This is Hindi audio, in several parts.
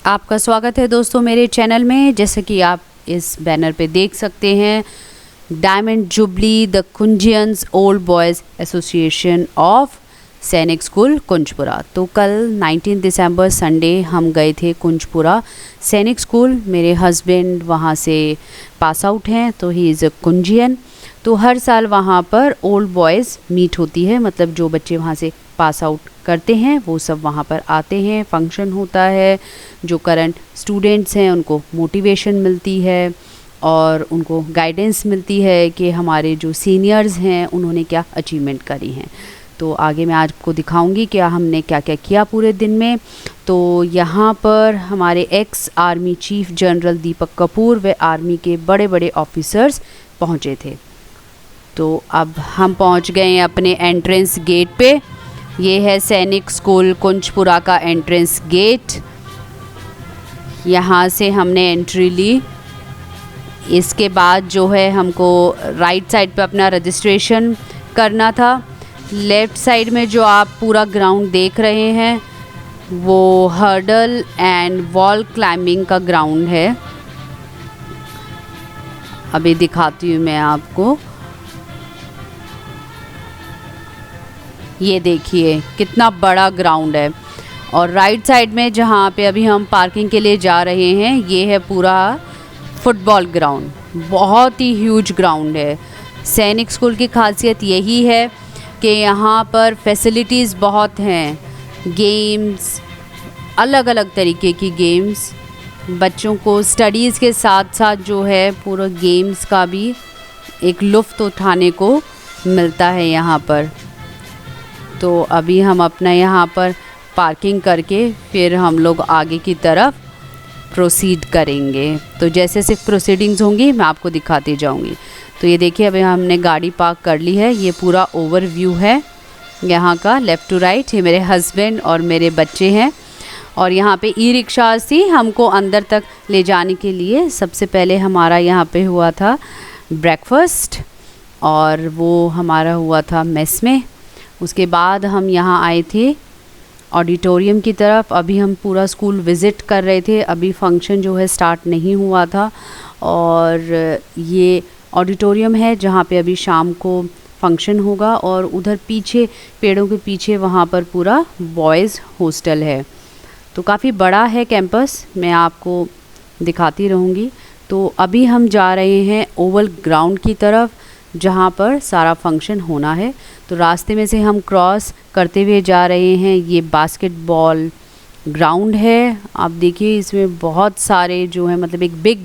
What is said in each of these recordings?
आपका स्वागत है दोस्तों मेरे चैनल में। जैसे कि आप इस बैनर पे देख सकते हैं, diamond jubilee the Kunjians old boys association of Sainik school Kunjpura. तो कल 19 दिसंबर संडे हम गए थे कुंजपुरा सैनिक स्कूल। मेरे हस्बैंड वहाँ से पास आउट हैं, तो ही इज़ अ कुंजियन। तो हर साल वहाँ पर ओल्ड बॉयज़ मीट होती है, मतलब जो बच्चे वहाँ से पास आउट करते हैं वो सब वहाँ पर आते हैं, फंक्शन होता है। जो करंट स्टूडेंट्स हैं उनको मोटिवेशन मिलती है और उनको गाइडेंस मिलती है कि हमारे जो सीनियर्स हैं उन्होंने क्या अचीवमेंट करी हैं। तो आगे मैं आपको दिखाऊंगी कि हमने क्या क्या किया पूरे दिन में। तो यहाँ पर हमारे ex army chief general Deepak Kapoor व आर्मी के बड़े बड़े ऑफिसर्स पहुँचे थे। तो अब हम पहुँच गए हैं अपने एंट्रेंस गेट पे। ये है सैनिक स्कूल कुंजपुरा का एंट्रेंस गेट। यहाँ से हमने एंट्री ली। इसके बाद जो है हमको राइट साइड पे अपना रजिस्ट्रेशन करना था। लेफ़्ट साइड में जो आप पूरा ग्राउंड देख रहे हैं वो हर्डल एंड वॉल क्लाइंबिंग का ग्राउंड है। अभी दिखाती हूँ मैं आपको। ये देखिए कितना बड़ा ग्राउंड है। और राइट साइड में जहाँ पे अभी हम पार्किंग के लिए जा रहे हैं, ये है पूरा फुटबॉल ग्राउंड। बहुत ही ह्यूज ग्राउंड है। सैनिक स्कूल की खासियत यही है कि यहाँ पर फैसिलिटीज़ बहुत हैं। गेम्स, अलग अलग तरीके की गेम्स, बच्चों को स्टडीज़ के साथ साथ जो है पूरा गेम्स का भी एक लुत्फ़ उठाने को मिलता है यहाँ पर। तो अभी हम अपना यहाँ पर पार्किंग करके फिर हम लोग आगे की तरफ प्रोसीड करेंगे। तो जैसे जैसे प्रोसीडिंग्स होंगी मैं आपको दिखाती जाऊँगी। तो ये देखिए अभी हमने गाड़ी पार्क कर ली है। ये पूरा ओवरव्यू है यहाँ का लेफ़्ट टू राइट। ये मेरे हस्बैंड और मेरे बच्चे हैं। और यहाँ पे ई रिक्शा थी हमको अंदर तक ले जाने के लिए। सबसे पहले हमारा यहाँ पे हुआ था ब्रेकफास्ट और वो हमारा हुआ था मेस में। उसके बाद हम यहाँ आए थे ऑडिटोरियम की तरफ। अभी हम पूरा स्कूल विज़िट कर रहे थे। अभी फंक्शन जो है स्टार्ट नहीं हुआ था। और ये ऑडिटोरियम है जहाँ पे अभी शाम को फंक्शन होगा। और उधर पीछे पेड़ों के पीछे वहाँ पर पूरा बॉयज़ हॉस्टल है। तो काफ़ी बड़ा है कैंपस, मैं आपको दिखाती रहूँगी। तो अभी हम जा रहे हैं ओवल ग्राउंड की तरफ जहाँ पर सारा फंक्शन होना है। तो रास्ते में से हम क्रॉस करते हुए जा रहे हैं। ये बास्केटबॉल ग्राउंड है। आप देखिए इसमें बहुत सारे जो है, मतलब एक बिग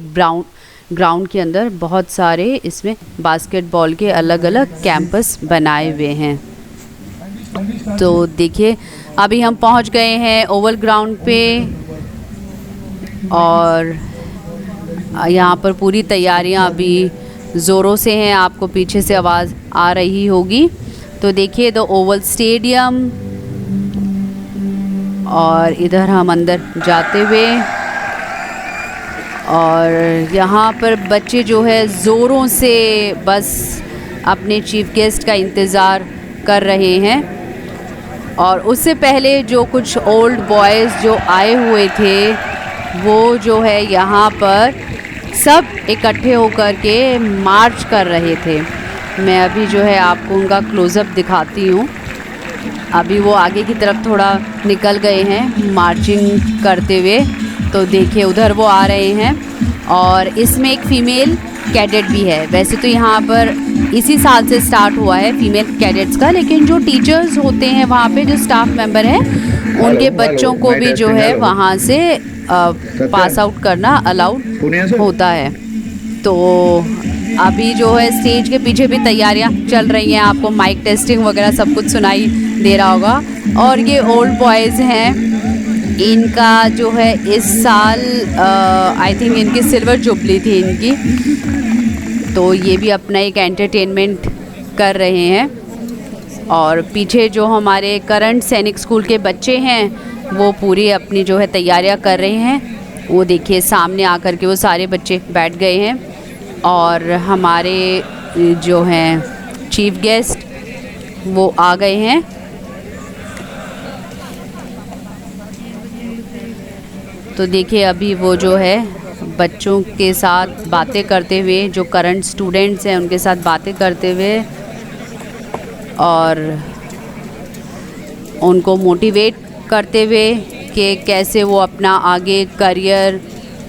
ग्राउंड के अंदर बहुत सारे इसमें बास्केटबॉल के अलग अलग कैंपस बनाए हुए हैं। तो देखिए अभी हम पहुंच गए हैं ओवल ग्राउंड पे और यहाँ पर पूरी तैयारियां अभी ज़ोरों से हैं। आपको पीछे से आवाज़ आ रही होगी। तो देखिए द ओवल स्टेडियम। और इधर हम अंदर जाते हुए और यहाँ पर बच्चे जो है ज़ोरों से बस अपने चीफ गेस्ट का इंतज़ार कर रहे हैं। और उससे पहले जो कुछ ओल्ड बॉयज़ जो आए हुए थे वो जो है यहाँ पर सब इकट्ठे होकर के मार्च कर रहे थे। मैं अभी जो है आपको उनका क्लोज़अप दिखाती हूँ। अभी वो आगे की तरफ थोड़ा निकल गए हैं मार्चिंग करते हुए। तो देखिए उधर वो आ रहे हैं। और इसमें एक फ़ीमेल कैडेट भी है। वैसे तो यहाँ पर इसी साल से स्टार्ट हुआ है फीमेल कैडेट्स का, लेकिन जो टीचर्स होते हैं वहाँ पे, जो स्टाफ मेंबर हैं, उनके बच्चों को भी जो है वहाँ से पास आउट करना अलाउड होता है। तो अभी जो है स्टेज के पीछे भी तैयारियां चल रही हैं। आपको माइक टेस्टिंग वगैरह सब कुछ सुनाई दे रहा होगा। और ये ओल्ड बॉयज़ हैं, इनका जो है इस साल आई थिंक इनकी सिल्वर जुबली थी इनकी। तो ये भी अपना एक एंटरटेनमेंट कर रहे हैं। और पीछे जो हमारे करंट सैनिक स्कूल के बच्चे हैं वो पूरी अपनी जो है तैयारियां कर रहे हैं। वो देखिए सामने आकर के वो सारे बच्चे बैठ गए हैं। और हमारे जो हैं चीफ गेस्ट वो आ गए हैं। तो देखिए अभी वो जो है बच्चों के साथ बातें करते हुए, जो करंट स्टूडेंट्स हैं उनके साथ बातें करते हुए और उनको मोटिवेट करते हुए कि कैसे वो अपना आगे करियर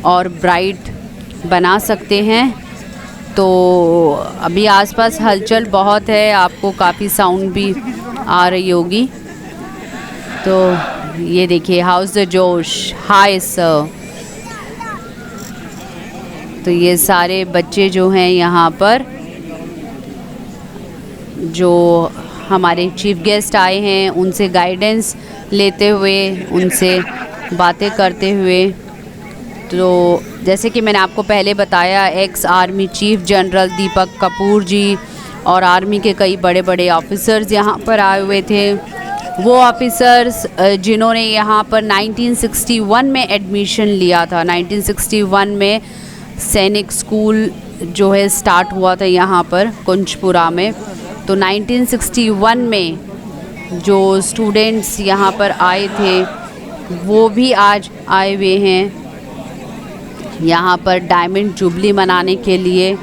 और ब्राइट बना सकते हैं। तो अभी आसपास हलचल बहुत है, आपको काफ़ी साउंड भी आ रही होगी। तो ये देखिए, हाउस द जोश, हाय सर। तो ये सारे बच्चे जो हैं यहाँ पर, जो हमारे चीफ गेस्ट आए हैं, उनसे गाइडेंस लेते हुए, उनसे बातें करते हुए। तो जैसे कि मैंने आपको पहले बताया, ex army chief general Deepak Kapoor जी और आर्मी के कई बड़े बड़े ऑफिसर्स यहाँ पर आए हुए थे। वो ऑफिसर्स जिन्होंने यहाँ पर 1961 में एडमिशन लिया था। 1961 में सैनिक स्कूल जो है स्टार्ट हुआ था यहाँ पर कुंजपुरा में। तो 1961 में जो स्टूडेंट्स यहाँ पर आए थे वो भी आज आए हुए हैं यहाँ पर डायमंड जुबली मनाने के लिए।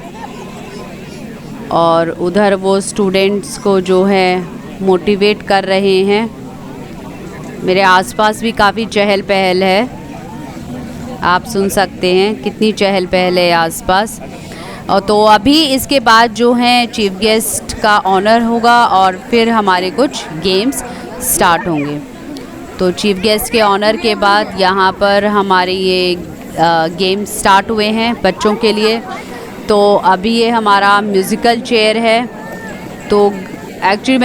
और उधर वो स्टूडेंट्स को जो है मोटिवेट कर रहे हैं। मेरे आसपास भी काफ़ी चहल पहल है, आप सुन सकते हैं कितनी चहल पहल है आसपास। और तो अभी इसके बाद जो है चीफ गेस्ट का ऑनर होगा और फिर हमारे कुछ गेम्स स्टार्ट होंगे। तो चीफ गेस्ट के ऑनर के बाद यहाँ पर हमारे ये गेम स्टार्ट हुए हैं बच्चों के लिए। तो अभी ये हमारा म्यूज़िकल चेयर है। तो एक्चुअली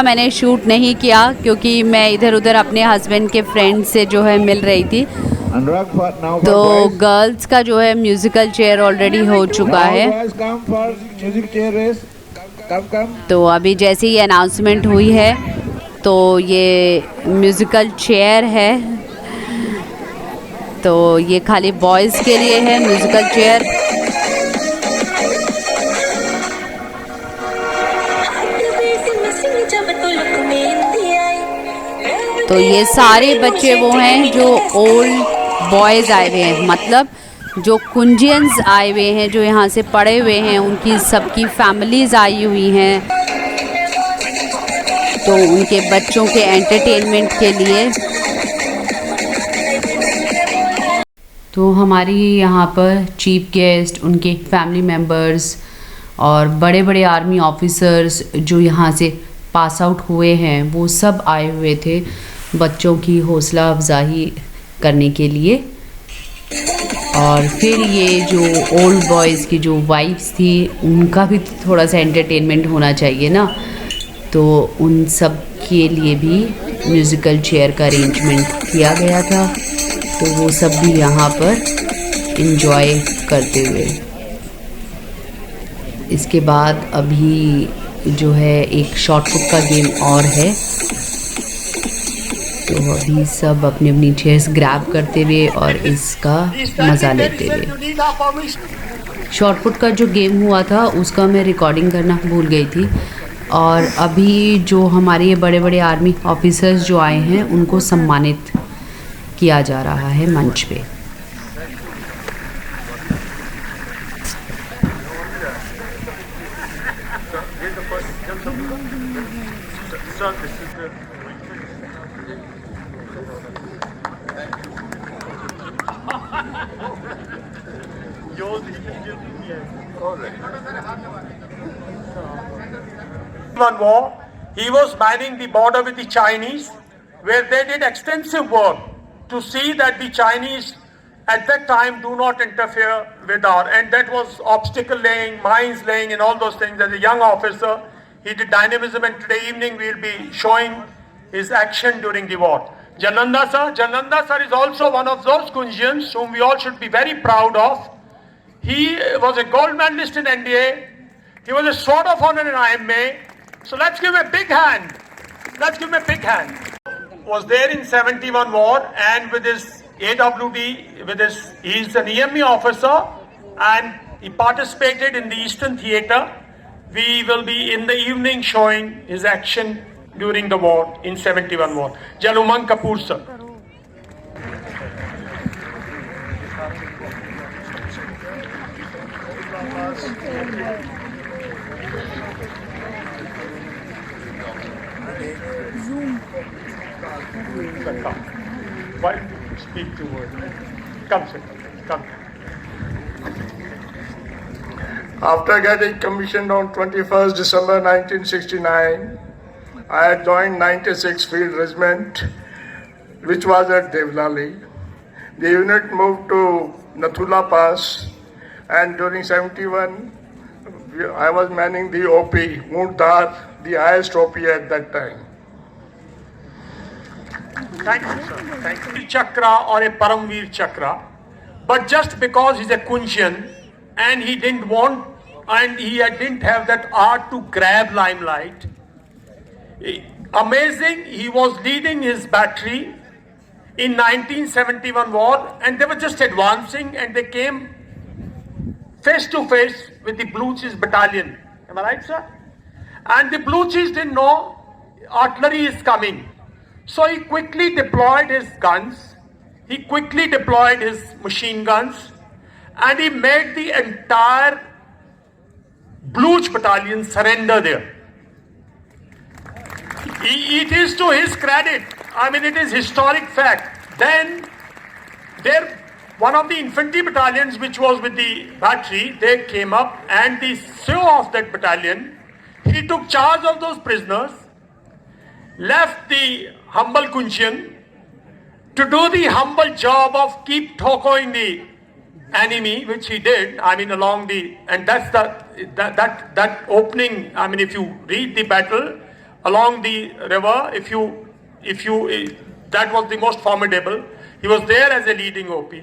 मैंने शूट नहीं किया क्योंकि मैं इधर उधर अपने हस्बैंड के फ्रेंड से जो है मिल रही थी। तो गर्ल्स का जो है म्यूज़िकल चेयर ऑलरेडी हो चुका है। तो अभी जैसे ही अनाउंसमेंट हुई है तो ये म्यूज़िकल चेयर है, तो ये खाली बॉयज़ के लिए है म्यूज़िकल चेयर। तो ये सारे बच्चे वो हैं जो ओल्ड बॉयज़ आए हुए हैं, मतलब जो कुंजियंस आए हुए हैं, जो यहाँ से पढ़े हुए हैं, उनकी सबकी फैमिलीज़ आई हुई हैं। तो उनके बच्चों के एंटरटेनमेंट के लिए तो हमारी यहाँ पर चीफ गेस्ट, उनके फैमिली मेम्बर्स और बड़े बड़े आर्मी ऑफिसर्स जो यहाँ से पास आउट हुए हैं वो सब आए हुए थे बच्चों की हौसला अफजाई करने के लिए। और फिर ये जो ओल्ड बॉयज़ की जो वाइफ्स थी उनका भी थोड़ा सा एंटरटेनमेंट होना चाहिए ना, तो उन सब के लिए भी म्यूज़िकल चेयर का अरेंजमेंट किया गया था। तो वो सब भी यहाँ पर एंजॉय करते हुए। इसके बाद अभी जो है एक शॉट पुट का गेम और है। तो अभी सब अपनी अपनी चेयर्स ग्रैब करते हुए और इसका मज़ा लेते हुए। शॉट पुट का जो गेम हुआ था उसका मैं रिकॉर्डिंग करना भूल गई थी। और अभी जो हमारे ये बड़े बड़े आर्मी ऑफिसर्स जो आए हैं उनको सम्मानित किया जा रहा है मंच पे। One war, he was manning the border with the Chinese, where they did extensive work to see that the Chinese at that time do not interfere with our, and that was obstacle laying, mines laying and all those things. As a young officer, he did dynamism, and today evening we will be showing his action during the war. Jananda sir is also one of those Kunjians whom we all should be very proud of. He was a gold medalist in NDA. He was a Sword of Honor in IMA. So let's give him a big hand. Let's give him a big hand. Was there in 71 war and with his AWD, he's an EME officer and he participated in the Eastern Theatre. We will be in the evening showing his action during the war in 71 war. Jan Umang Kapoor sir. Come. Why you speak to her? Come, sir. Come. After getting commissioned on 21st December 1969, I had joined 96 Field Regiment, which was at Devlali. The unit moved to Nathula Pass, and during 71, I was manning the OP, Mundar, the highest OP at that time. Thank you, sir. Thank you. Chakra or a Paramveer Chakra, but just because he's a Kunjan and he didn't want and he didn't have that art to grab limelight. Amazing, he was leading his battery in 1971 war and they were just advancing and they came face to face with the Bluchis battalion. Am I right, sir? And the Bluchis didn't know artillery is coming. So he quickly deployed his guns, he quickly deployed his machine guns, and he made the entire Bluch battalion surrender there. It is to his credit, it is historic fact. Then one of the infantry battalions which was with the battery, they came up and the CEO of that battalion, he took charge of those prisoners, left the humble Kunjan to do the humble job of keep tokoing the enemy, which he did, along the, and that's that opening, if you read the battle along the river, that was the most formidable. He was there as a leading OP.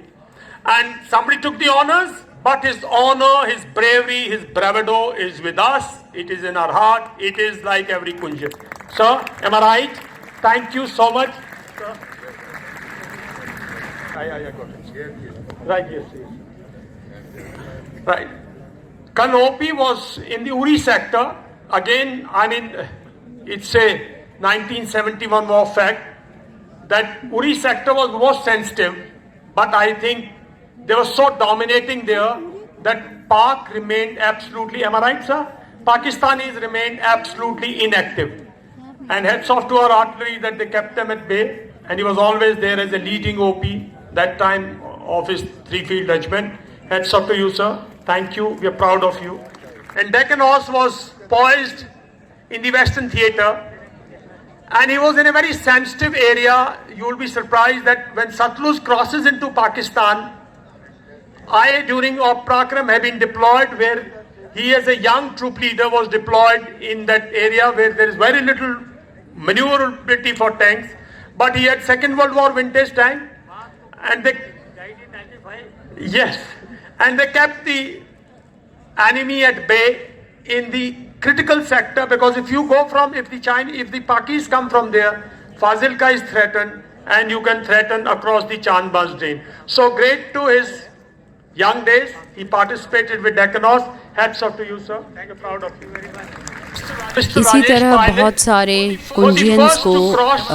And somebody took the honors, but his honor, his bravery, his bravado is with us. It is in our heart. It is like every Kunjan. Sir, am I right? Thank you so much. Sir. Right, yes. Right. Kanopi was in the Uri sector. Again, it's a 1971 war fact that Uri sector was most sensitive, but I think they were so dominating there that Pak remained absolutely, am I right, sir? Pakistanis remained absolutely inactive. And hats off to our artillery that they kept them at bay, and he was always there as a leading OP that time of his 3 Field Regiment. Hats off to you, sir. Thank you. We are proud of you. And Deccan Horse was poised in the Western Theatre, and he was in a very sensitive area. You will be surprised that when Satluj crosses into Pakistan, I during Parakram have been deployed where he as a young troop leader was deployed in that area where there is very little maneuverability for tanks, but he had Second World War vintage tank, and they kept the enemy at bay in the critical sector, because if the Pakis come from there, Fazilka is threatened and you can threaten across the Chandbaz drain. So great to his young days, he participated with Deccan Horse. Hats off to you, sir. Thank you, proud of you very much. इसी तरह बहुत सारे कुंजियंस को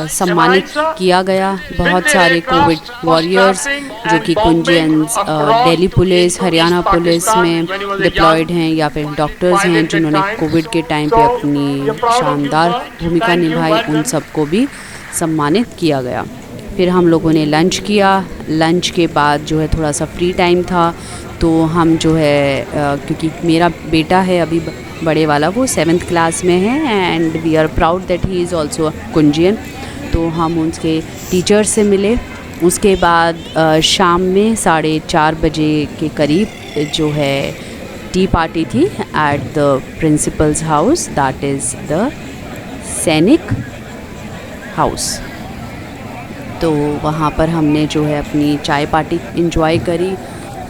सम्मानित किया गया। बहुत सारे कोविड वॉरियर्स जो कि कुंजियंस दिल्ली पुलिस, हरियाणा पुलिस में डिप्लॉयड हैं या फिर डॉक्टर्स हैं जिन्होंने कोविड के टाइम पे अपनी शानदार भूमिका निभाई, उन सबको भी सम्मानित किया गया। फिर हम लोगों ने लंच किया। लंच के बाद जो है थोड़ा सा फ्री टाइम था, तो हम जो है क्योंकि मेरा बेटा है अभी बड़े वाला, वो 7th क्लास में है and we are proud that he is also Kunjian, तो हम उनके टीचर से मिले। उसके बाद शाम में 4:30 बजे के करीब जो है टी पार्टी थी at the principles house, that is the सैनिक हाउस। तो वहाँ पर हमने जो है अपनी चाय पार्टी एंजॉय करी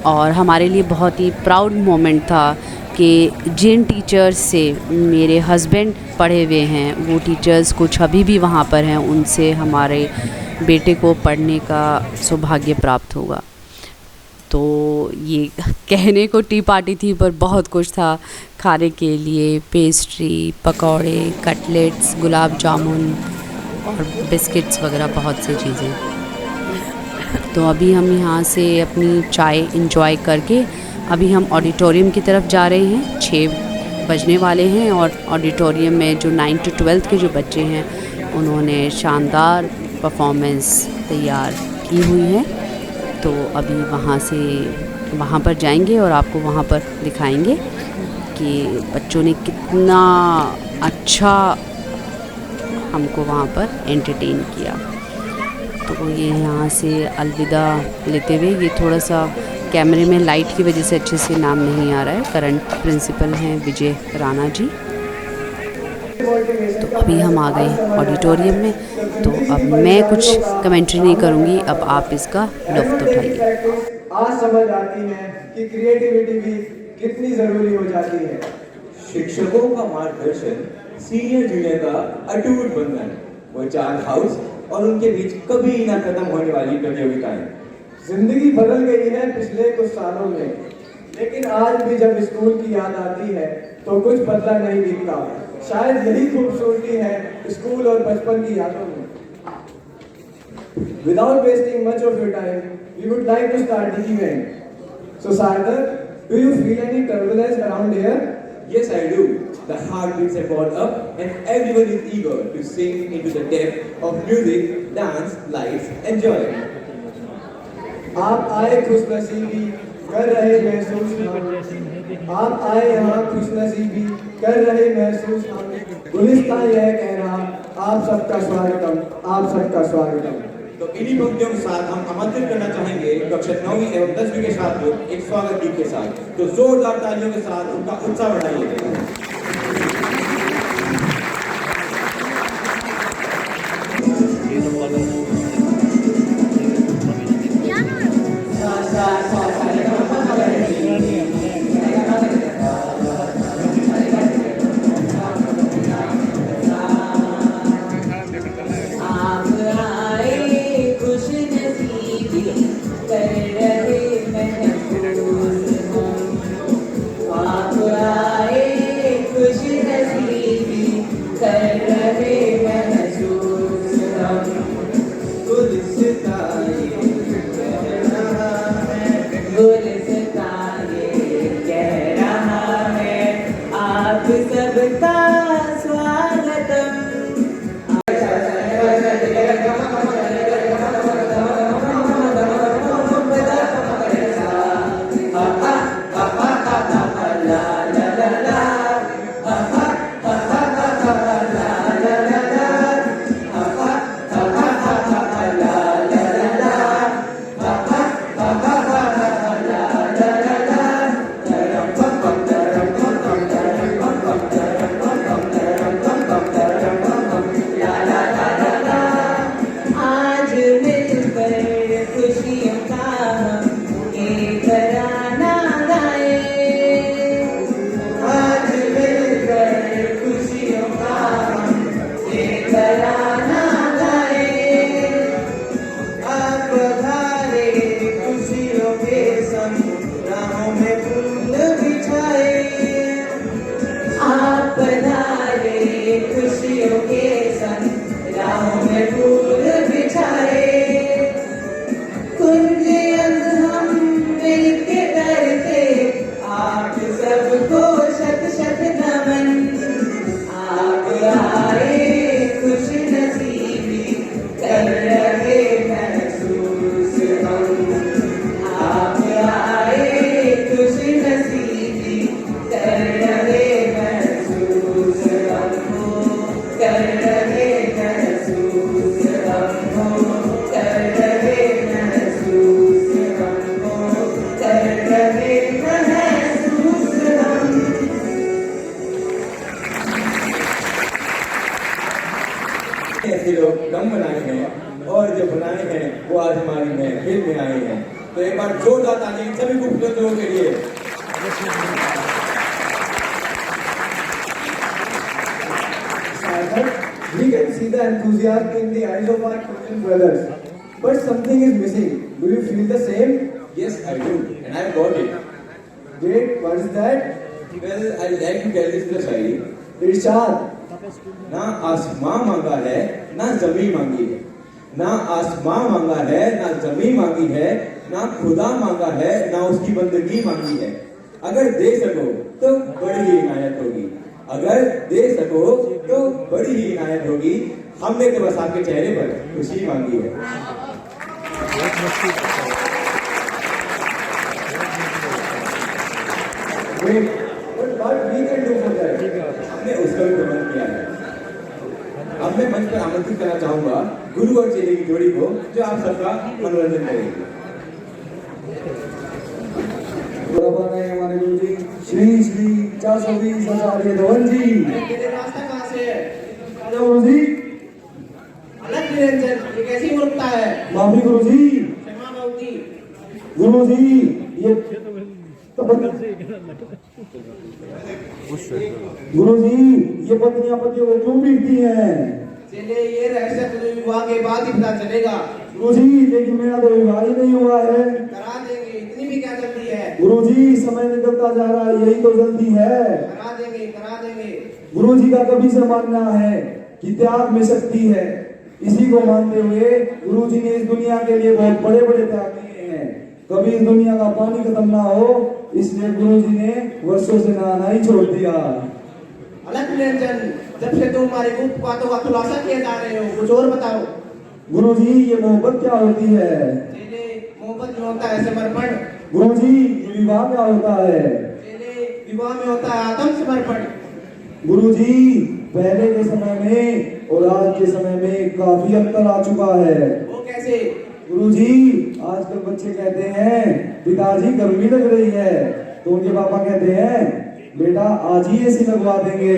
और हमारे लिए बहुत ही प्राउड मोमेंट था कि जिन टीचर्स से मेरे हस्बैंड पढ़े हुए हैं वो टीचर्स कुछ अभी भी वहाँ पर हैं, उनसे हमारे बेटे को पढ़ने का सौभाग्य प्राप्त होगा। तो ये कहने को टी पार्टी थी पर बहुत कुछ था खाने के लिए, पेस्ट्री, पकौड़े, कटलेट्स, गुलाब जामुन और बिस्किट्स वगैरह बहुत सी चीज़ें। तो अभी हम यहाँ से अपनी चाय एंजॉय करके अभी हम ऑडिटोरियम की तरफ जा रहे हैं, 6 बजने वाले हैं और ऑडिटोरियम में जो 9 to 12 के जो बच्चे हैं उन्होंने शानदार परफॉर्मेंस तैयार की हुई है। तो अभी वहाँ पर जाएंगे और आपको वहाँ पर दिखाएंगे कि बच्चों ने कितना अच्छा हमको वहाँ पर एंटरटेन किया। तो ये यहाँ से अलविदा लेते हुए, ये थोड़ा सा कैमरे में लाइट की वजह से अच्छे से नाम नहीं आ रहा है, करंट प्रिंसिपल हैं विजय राणा जी। तो अभी हम आ गए ऑडिटोरियम में, तो अब मैं कुछ कमेंट्री नहीं करूँगी, अब आप इसका लुत्फ़ उठाइए। आज समझ आती है कि क्रिएटिविटी भी कितनी ज़रूरी हो जाती है। शिक्षकों का मार्गदर्शन सीनियर जूनियर का अटूट बंधन, वो चार्ट हाउस और उनके बीच कभी ना खत्म होने वाली प्रतियोगिताएं। जिंदगी बदल गई है पिछले कुछ सालों में, लेकिन आज भी जब स्कूल की याद आती है तो कुछ बदला नहीं दिखता। शायद यही खूबसूरती है स्कूल और बचपन की यादों में। Without wasting much of your time, we would like to start the event. So Sardar, do you feel any turbulence around here? Yes, I do. The heartbeats have gone up and everyone is eager to sink into the depth of music, dance, lights and joy. आप आए खुशनसीबी कर रहे महसूस हम, आप आए यहाँ खुशनसीबी कर रहे महसूस हम, गुलिस्तान यह कह रहा आप सबका स्वागतम, आप सबका स्वागतम। तो इन्हीं पंक्तियों के साथ हम आमंत्रित करना चाहेंगे कक्षा 9वीं एवं 10वीं के छात्रों एक स्वागत गीत के साथ, तो जोरदार तालियों के साथ उनका उत्साह बढ़ाइए। ऐसे लोग कम बनाए हैं और जो बनाए हैं वो आज हमारी महफिल में आए हैं। तो एक बार जोरदार ताली सभी खूबसूरत लोगों के लिए। We can see the enthusiasm in the eyes of our Christian brothers, but something is missing. Do you feel the same? Yes, I do, and I've got it. Wait, what is that? Well, I'd like to tell this to the Shayari. Irshad. ना आसमां मांगा है ना जमीन मांगी है, ना आसमां मांगा है, ना जमीन मांगी है, ना खुदा मांगा है, ना उसकी बंदगी मांगी है। अगर दे सको तो बड़ी ही इनायत होगी, अगर दे सको तो बड़ी ही इनायत होगी। हमने तो बस आपके चेहरे पर खुशी मांगी है। What we can do for that? हमने उसका भी प्रबंध किया है। अब मैं मंच पर आमंत्रित करना चाहूंगा गुरु और चेले की जोड़ी को, जो आप सबका मनोरंजन करेगी। हमारे गुरु जी श्री श्री 420 आचार्य धवन जी। तेरे रास्ता कहाँ से है? गुरु जी अलग निरंजन, ये कैसी मूर्खता है? माफी गुरु जी। क्षमा मांगती। गुरु जी ये गुरु जी ये पत्नियां पतियों को क्यों पीटती हैं? चले ये रहस्य तुझे विवाह के बाद ही पता चलेगा। गुरु जी लेकिन मेरा तो विवाह ही नहीं हुआ है। करा देंगे, इतनी भी क्या जल्दी है? गुरु जी समय निकलता जा रहा है, यही तो जल्दी है। करा देंगे, करा देंगे। गुरु जी का कभी से मानना है कि त्याग में शक्ति है। इसी को मानते हुए गुरु जी ने इस दुनिया के लिए बहुत बड़े बड़े त्याग किए हैं। कभी इस दुनिया का पानी खत्म ना हो, इसलिए गुरु जी ने वर्षों से नहाना ही छोड़ दिया। अलग निरंजन, जब से तुम हमारी गुप्त बातों का खुलासा किए जा रहे हो, कुछ और बताओ। गुरु जी ये मोहब्बत क्या होती है? चले मोहब्बत में होता है समर्पण। गुरु जी ये विवाह क्या होता है? चले विवाह में होता है आत्मसमर्पण। गुरु जी पहले के समय में और आज के समय में काफी अंतर आ चुका है। वो कैसे? गुरु जी आजकल बच्चे कहते हैं पिताजी गर्मी लग रही है, तो उनके पापा कहते हैं बेटा आज ही एसी लगवा देंगे।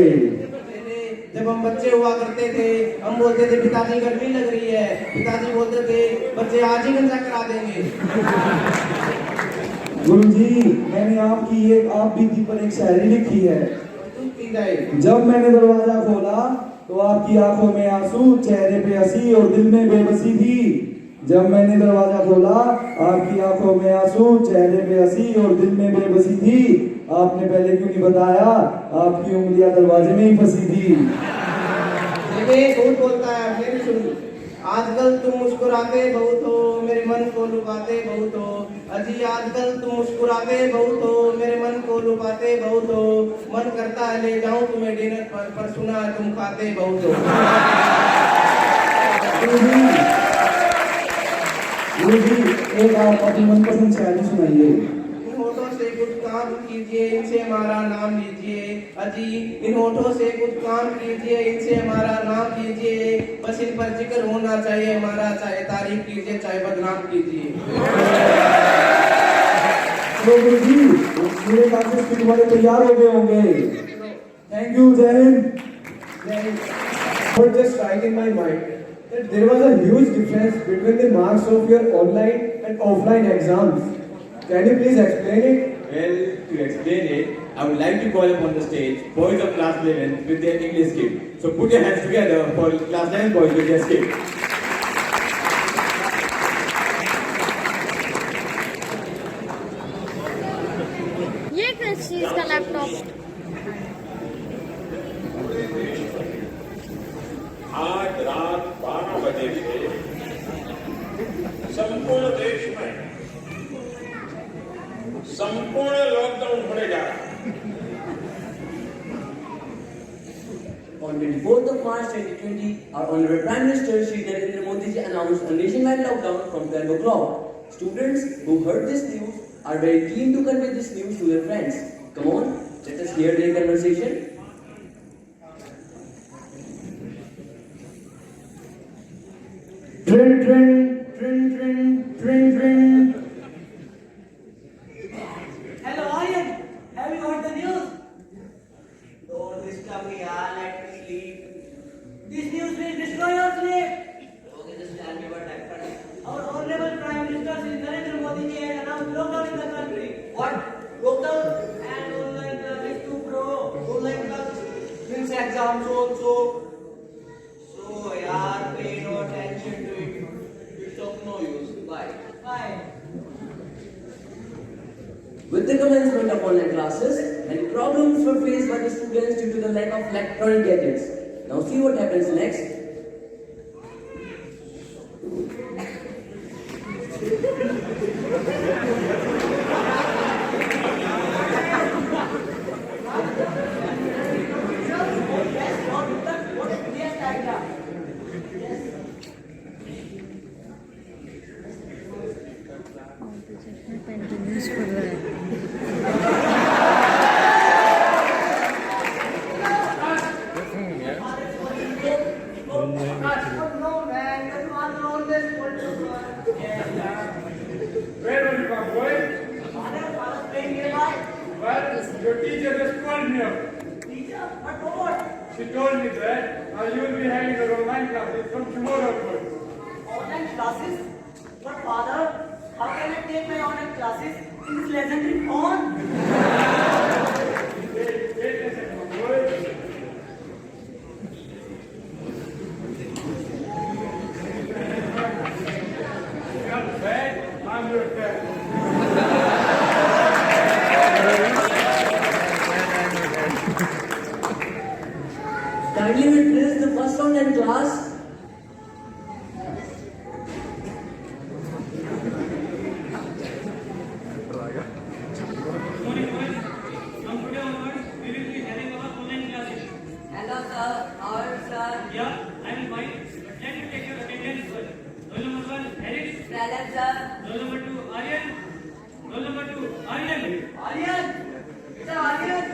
जब हम बच्चे हुआ करते थे, हम बोलते थे पिताजी गर्मी लग रही है, पिताजी बोलते थे बच्चे आज ही गंजा करा देंगे। गुरु जी मैंने आपकी एक आप बीती पर एक शायरी लिखी है। जब मैंने दरवाजा खोला तो आपकी आंखों में आंसू, चेहरे पे हंसी और दिल में बेबसी थी। जब मैंने दरवाजा खोला आपकी आंखों में आंसू, चेहरे पे हंसी और दिल में बेबसी थी। आपने पहले क्यों नहीं बताया? आपकी उंगलियां दरवाजे में ही फंसी थी। बहुत बोलता है, मेरी सुनी। आजकल तुम मुस्कुराते बहुत हो, मेरे मन को लुभाते बहुत हो। अजी आजकल तुम मुस्कुराते बहुत हो, मेरे मन को लुभाते बहुत हो। मन करता है ले जाऊं तुम्हें डिनर पर सुना है तुम खाते बहुत हो। गुरु जी एक आप अपनी मनपसंद शायरी सुनाइए। इन होठों से कुछ काम कीजिए, इनसे हमारा नाम लीजिए। अजी इन होठों से कुछ काम कीजिए, इनसे हमारा नाम लीजिए। बस इन पर जिक्र होना चाहिए हमारा, चाहे तारीफ कीजिए चाहे बदनाम कीजिए। तो गुरु जी मेरे ख्याल से स्पीच वाले तैयार हो गए होंगे। थैंक यू, जय Hind. But just strike in my mind that there was a huge difference between the marks of your online and offline exams. Can you please explain it? Well, to explain it, I would like to call upon the stage boys of class 11 with their English skit. So put your hands together for class 11 boys with their skit. ये किस चीज का लैपटॉप? आज रात 12 बजे से संपूर्ण देश में संपूर्ण लॉकडाउन होने जा रहा है। On 24th of March 2020, our Honorable Prime Minister Shri Narendra Modi ji announced a nationwide lockdown from 12 o'clock. Students who heard this news are very keen to convey this news to their friends. Come on, let us hear their conversation. Train train train train train train. Hello, Aryan. Have you heard the news? Don't disturb me, yaar. Let me sleep. This news will destroy your sleep. Okay, just tell me what happened. Our honorable Prime Minister Shri Narendra Modi ji has announced lockdown in the country. What? Lockdown? And online classes to pro. Online classes? Means exams also. So, yaar, pay no attention to it. It's of no use. Bye. Bye. With the commencement of online classes, many problems were faced by the students due to the lack of electronic gadgets. Now see what happens next. No, man, that's not the oldest one. Where are you from, boy? Father, playing nearby. Well, your teacher just called me up. Teacher, what for? She told me that you will be having your online classes from tomorrow onwards. Online classes? But father, how can I take my online classes in this legendary phone? Wait a second, boy. You're bad, I'm your dad. Kindly witness the first round in class. Hello sir, how are you sir? Yeah, I will fine. Let me take your attendance first. Roll number 1, Harris. Present sir. Roll number 2, Aryan. Roll number 2, Aryan. Aryan! Sir, Aryan!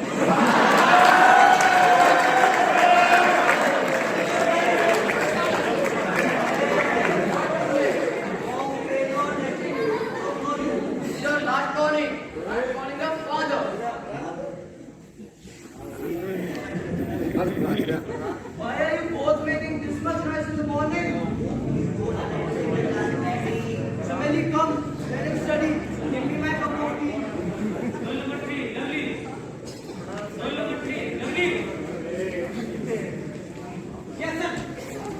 Sir, not calling. I'm calling the father. Why are you both making this much noise in the morning? Somebody come, let him study. Give me my cup of tea. Roll number 3, Lovely. Roll number 3, Lovely. Yes, sir.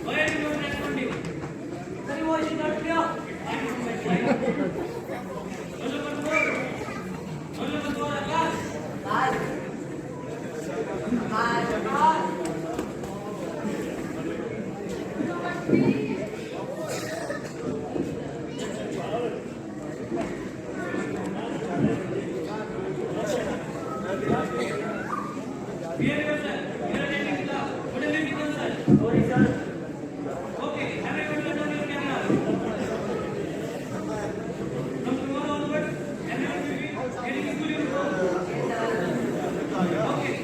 Why are you not responding? Sir, your voice is not clear. Roll number 4. Roll number 4, Akash. Hi. Hi. Behave yourself. You are attending class. What have you become, sir? Sorry, sir. Okay, have you turned on your camera? From tomorrow onwards, everyone will be getting into uniform. Okay.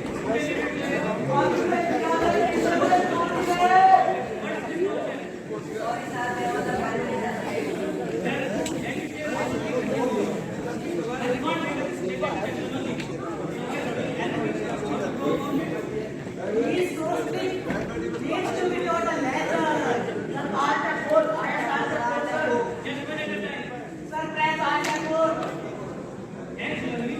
He's so strict. Needs to be taught a lesson. Sir, part at 4. I have started sir. Just one at a time. Sir, press part at 4. Yes, Lovely.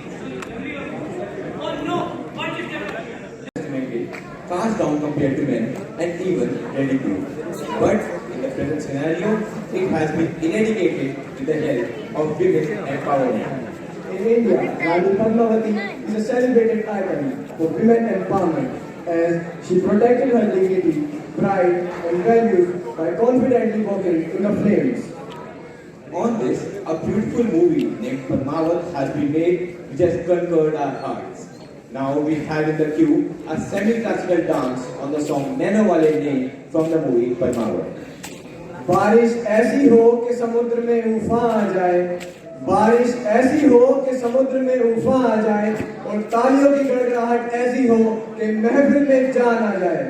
Oh no, what is that? estimated, cast down compared to men, and even ridiculed. But in the present scenario, it has been eradicated with the help of women empowerment. In India, Rani Padmavati is a celebrated icon for women empowerment as she protected her dignity, pride and values by confidently walking in the flames. On this, a beautiful movie named Padmavat has been made which has conquered our hearts. Now we have in the queue a semi-classical dance on the song Naina Wale Ne from the movie Padmavat. बारिश ऐसी हो कि समुद्र में उफान आ जाए, बारिश ऐसी हो कि समुद्र में उफान आ जाए और तालियों की गड़गड़ाहट ऐसी हो कि महफिल में जान आ जाए।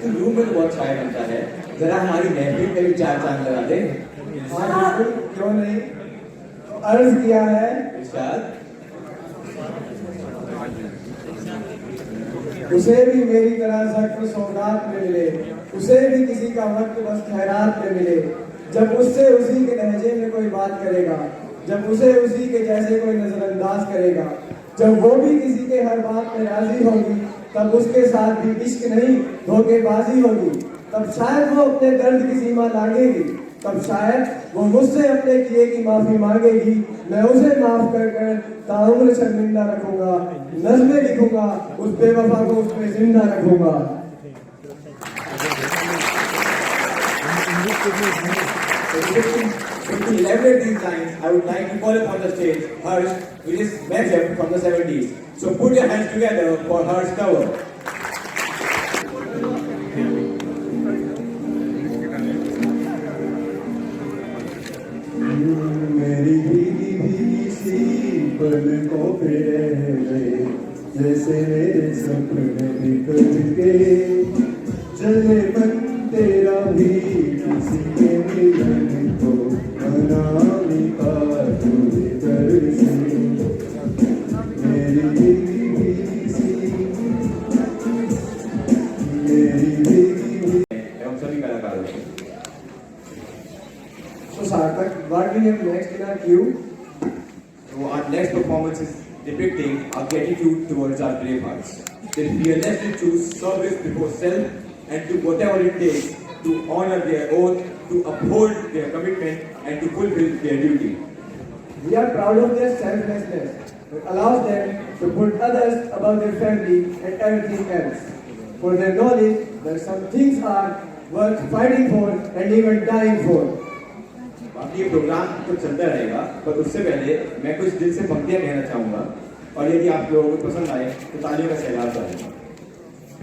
तो रूम में तो बहुत चाय बनता है, जरा हमारी महफिल पे भी चार चांद लगा दे। हाँ बिल्कुल, क्यों नहीं। तो अर्ज किया है इरशाद। उसे भी मेरी तरह ज़ख्म सौगात में मिले, उसे भी किसी का वक्त बस खैरात में मिले। जब उससे उसी के लहजे में कोई बात करेगा, जब उसे उसी के जैसे कोई नजरअंदाज करेगा, जब वो भी किसी के हर बात में राजी होगी, तब उसके साथ भी इश्क नहीं धोखेबाजी होगी। तब शायद वो अपने दर्द की सीमा लांघेगी, तब शायद वो मुझसे अपने किए की माफी मांगेगी। मैं उसे माफ कर कर ताउम्र शर्मिंदा रखूंगा, नज़्में लिखूंगा, उस बेवफा को उस पे जिंदा रखूंगा। To elaborate these lines, I would like to call upon the stage Harsh, which is Megham from the 70s. So put your hands together for Harsh Cover. मेरी भीगी भीगी सी पलकों पे रह गए, जैसे मेरे सपने निकल के चले मन तेरा भी किसी के मिलन को मनाने का पूरे कर से। मेरी भीगी भीगी सी मेरी भीगी एवं सभी कलाकारों को। So Sarthak, what we have next in our queue? So our next performance is depicting our gratitude towards our brave hearts. They fearlessly choose service before self and do whatever it takes to honor their oath, to uphold their commitment and to fulfill their duty. We are proud of their selflessness that allows them to put others above their family and everything else. For their knowledge that some things are worth fighting for and even dying for. बाकी ये प्रोग्राम तो चलता रहेगा, पर उससे पहले मैं कुछ दिल से पंक्तियां कहना चाहूँगा और यदि आप लोगों को पसंद आए तो तालियों का सैलाब जाएगा।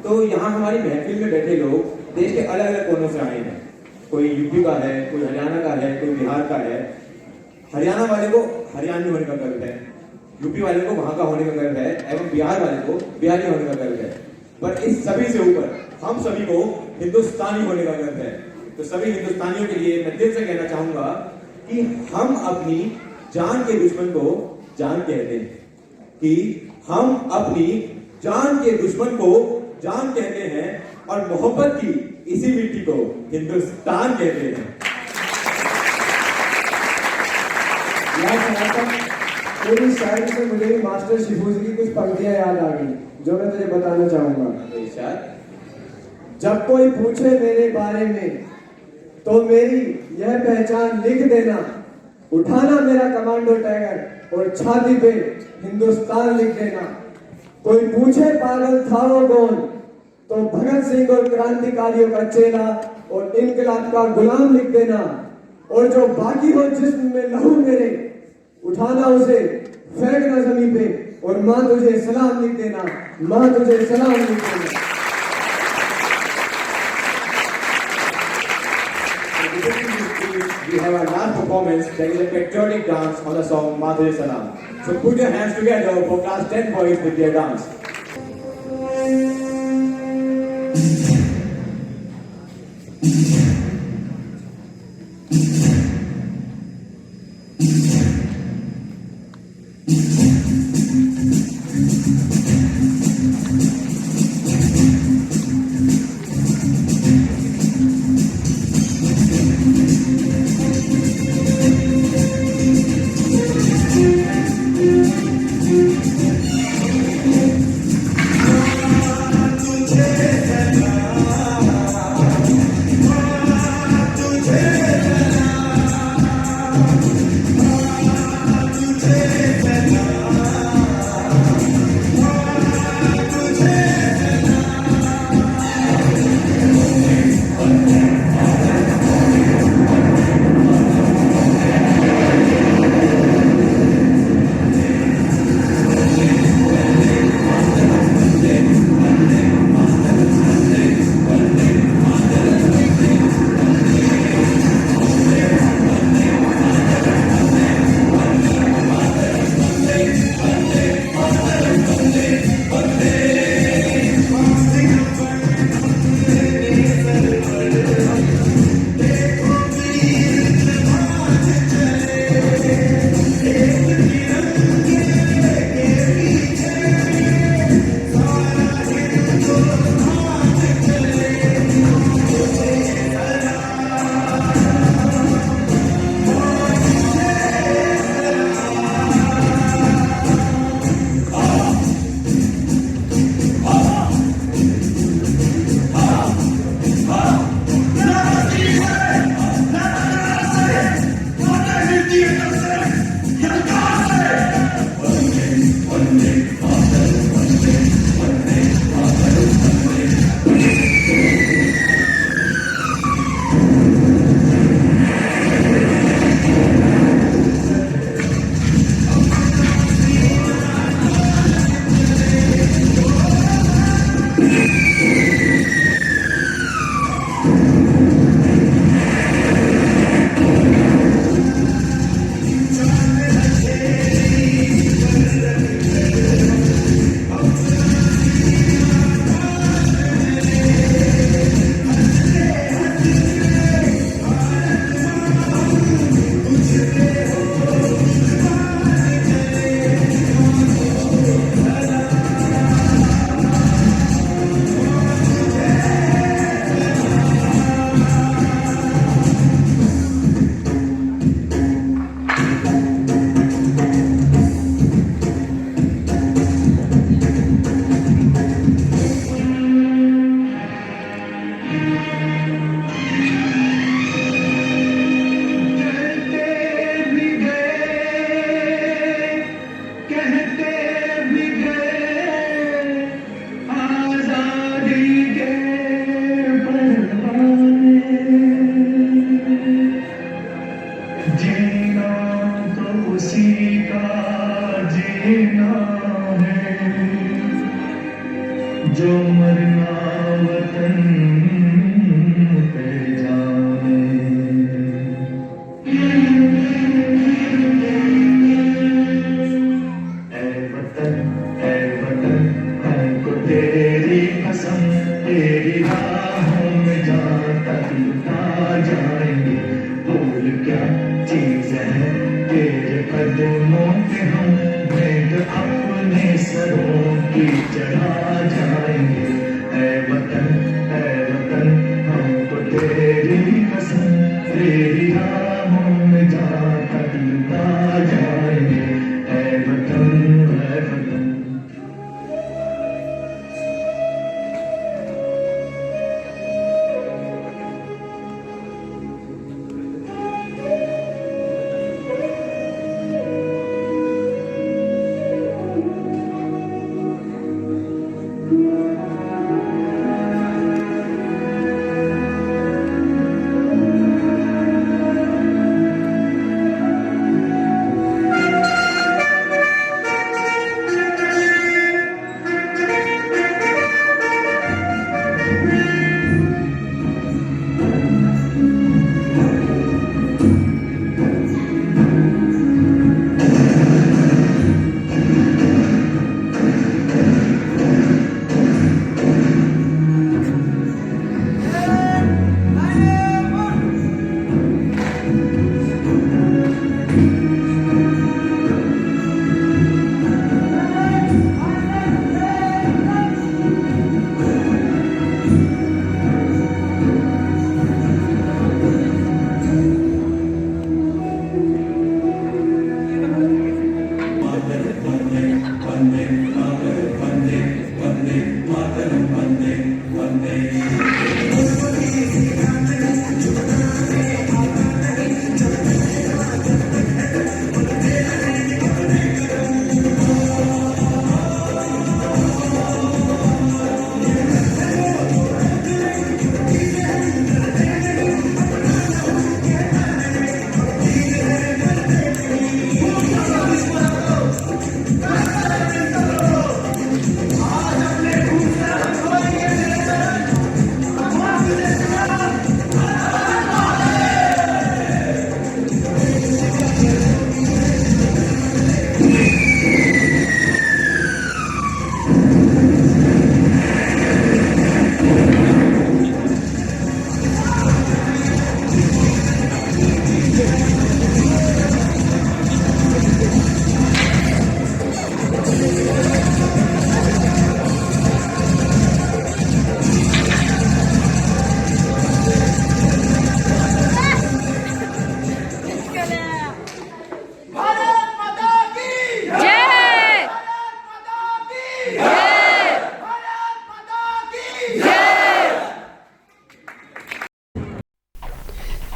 तो यहाँ हमारी महफिल में बैठे लोग देश के अलग अलग कोनों से आए हैं। कोई यूपी का है, कोई हरियाणा का है, कोई बिहार का है। हरियाणा वाले को हरियाणवी होने का गर्व है, यूपी वाले को वहाँ का होने का गर्व है एवं बिहार वाले को बिहारी होने का गर्व है। पर इस सभी से ऊपर हम सभी को हिंदुस्तानी होने का गर्व है। तो सभी हिंदुस्तानियों के लिए मैं दिल से कहना चाहूंगा कि हम अपनी जान के दुश्मन को जान कहते हैं, कि हम अपनी जान के दुश्मन को जान कहते हैं और मोहब्बत की इसी मिट्टी को हिंदुस्तान कहते हैं। तेरी शायरी से मुझे मास्टर शिफूजी की कुछ पंक्तियां याद आ गई जो मैं तुझे बताना चाहूंगा। जब कोई पूछे मेरे बारे में तो मेरी यह पहचान लिख देना, उठाना मेरा कमांडो टैगर और छाती पे हिंदुस्तान लिख देना। कोई पूछे पागल था वो कौन तो भगत सिंह और क्रांतिकारियों का चेला और इनकलाब का गुलाम लिख देना। और जो बाकी हो जिस्म में लहू मेरे, उठाना उसे फेंकना जमीन पे और माँ तुझे सलाम लिख देना, माँ तुझे सलाम लिख देना। We have our last performance, that is a patriotic dance on the song Madre Salam. So put your hands together for class 10 boys with their dance.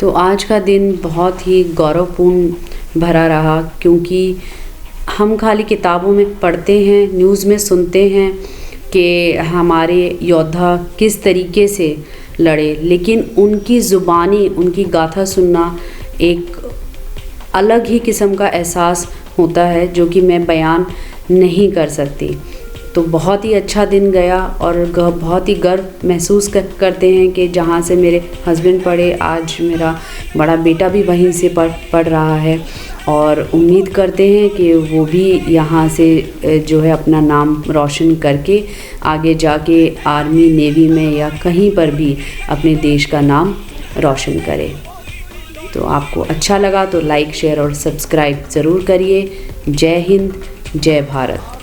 तो आज का दिन बहुत ही गौरवपूर्ण भरा रहा, क्योंकि हम खाली किताबों में पढ़ते हैं, न्यूज़ में सुनते हैं कि हमारे योद्धा किस तरीके से लड़े, लेकिन उनकी ज़ुबानी, उनकी गाथा सुनना एक अलग ही किस्म का एहसास होता है जो कि मैं बयान नहीं कर सकती। तो बहुत ही अच्छा दिन गया और बहुत ही गर्व महसूस करते हैं कि जहाँ से मेरे हस्बैंड पढ़े, आज मेरा बड़ा बेटा भी वहीं से पढ़ रहा है, और उम्मीद करते हैं कि वो भी यहाँ से जो है अपना नाम रोशन करके आगे जाके आर्मी, नेवी में या कहीं पर भी अपने देश का नाम रोशन करे। तो आपको अच्छा लगा तो लाइक, शेयर और सब्सक्राइब ज़रूर करिए। जय हिंद, जय भारत।